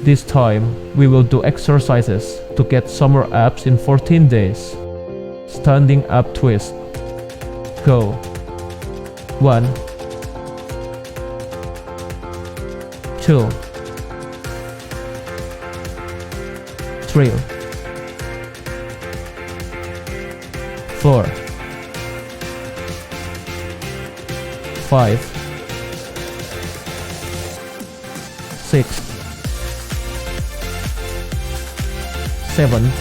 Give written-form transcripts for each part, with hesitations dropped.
This time, we will do exercises to get summer abs in 14 days. Standing up twist. Go. 1, 2, 3, 4, 5, 6, 7,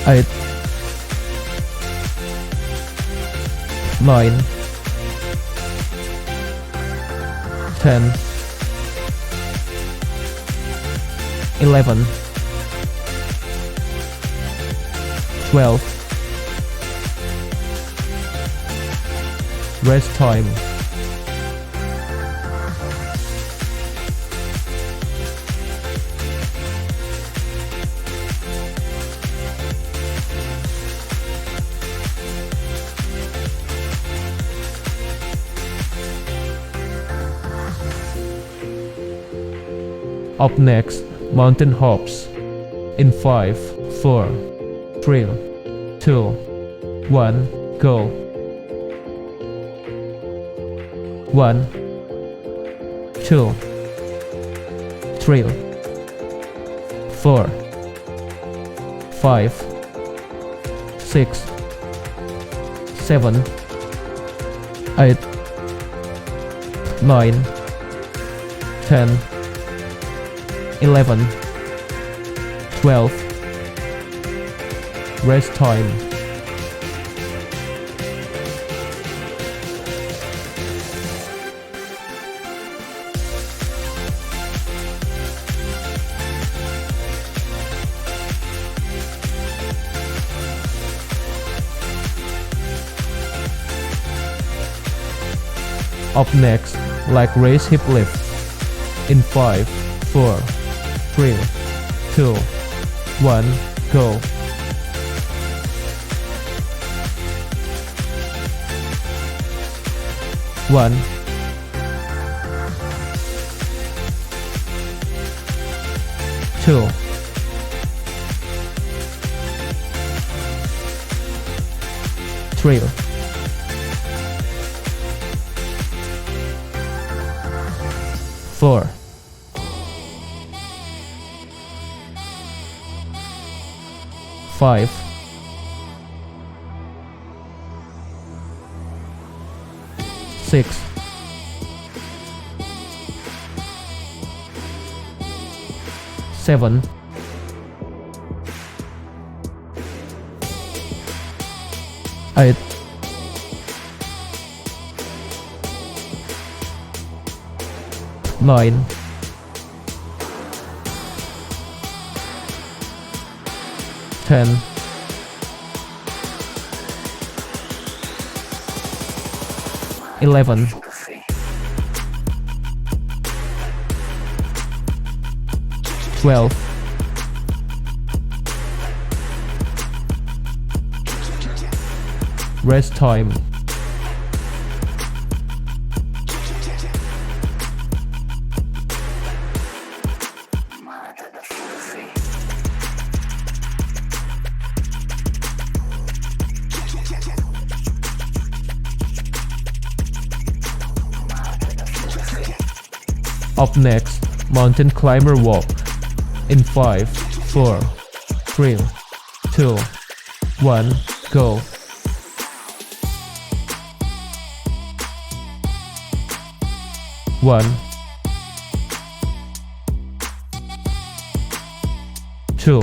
8, 9, 10, 11, 12. Rest time. Up next, mountain hops. In 5, 4, 3, 2, 1, go. 1, 2, 3, 4, 5, 6, 7, 8, 9, 10, 11, 12. Rest time. Up next, leg raise hip lift. In 5, 4, 3, 2, 1, go. 1, 2, 3, 4, 5, 6, 7, 8, 9, 10, 11, 12. Rest time. Up next, mountain climber walk. In 5, 4, 3, 2, 1, go. 1, 2,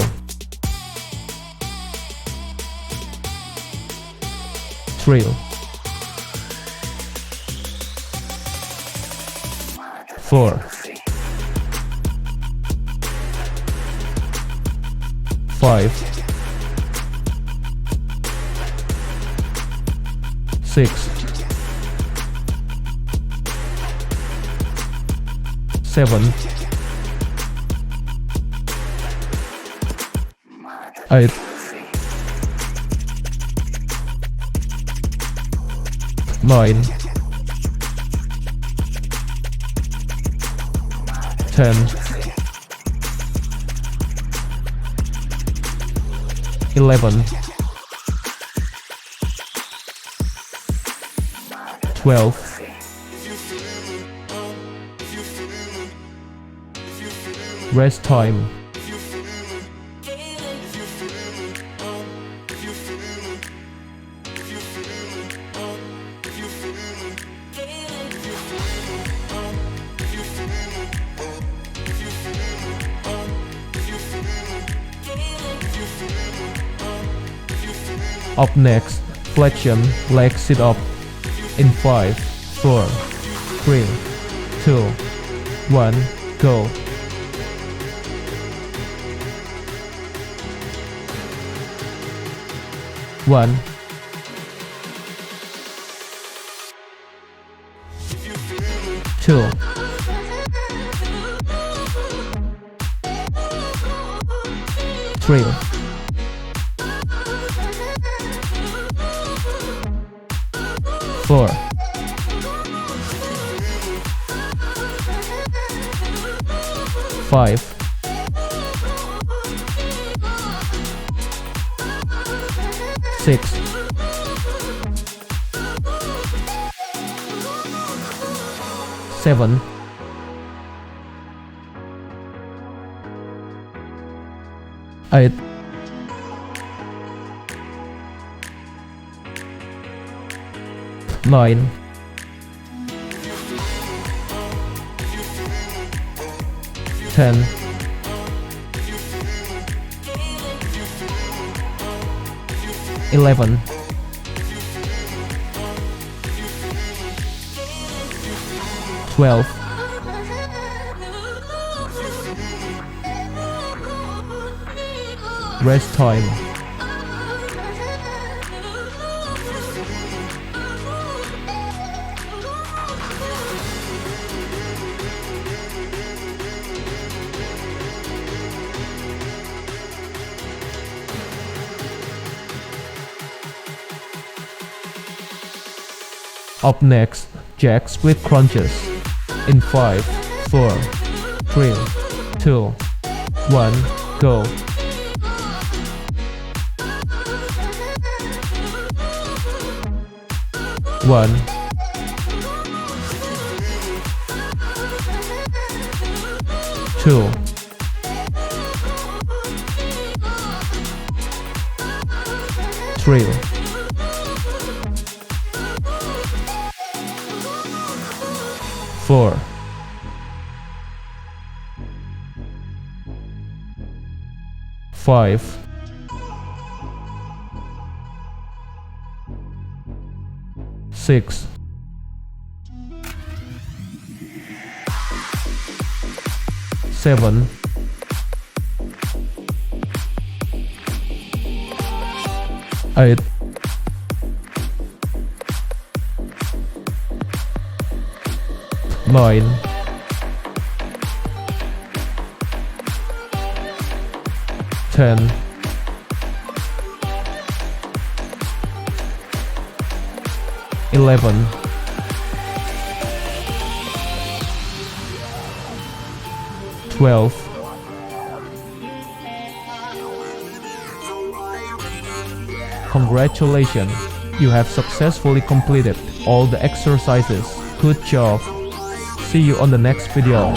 3, 4, 5, 6, 7, 8, 9, 10, 11, 12, 'Rest time. Up next, Flexion Leg Sit Up in 5, 4, 3, 2, 1, go. 1, 2, 3, 4, 5, 6, 7, 8, 9, 10, 11, 12, 'Rest time. Up next, jack split crunches in 5, 4, 3, 2, 1, go. 1, 2, 3, 4, 5, 6, 7, 8, 9, 10, 11, 12, 'Congratulations, you have successfully completed all the exercises. Good job. See you on the next video.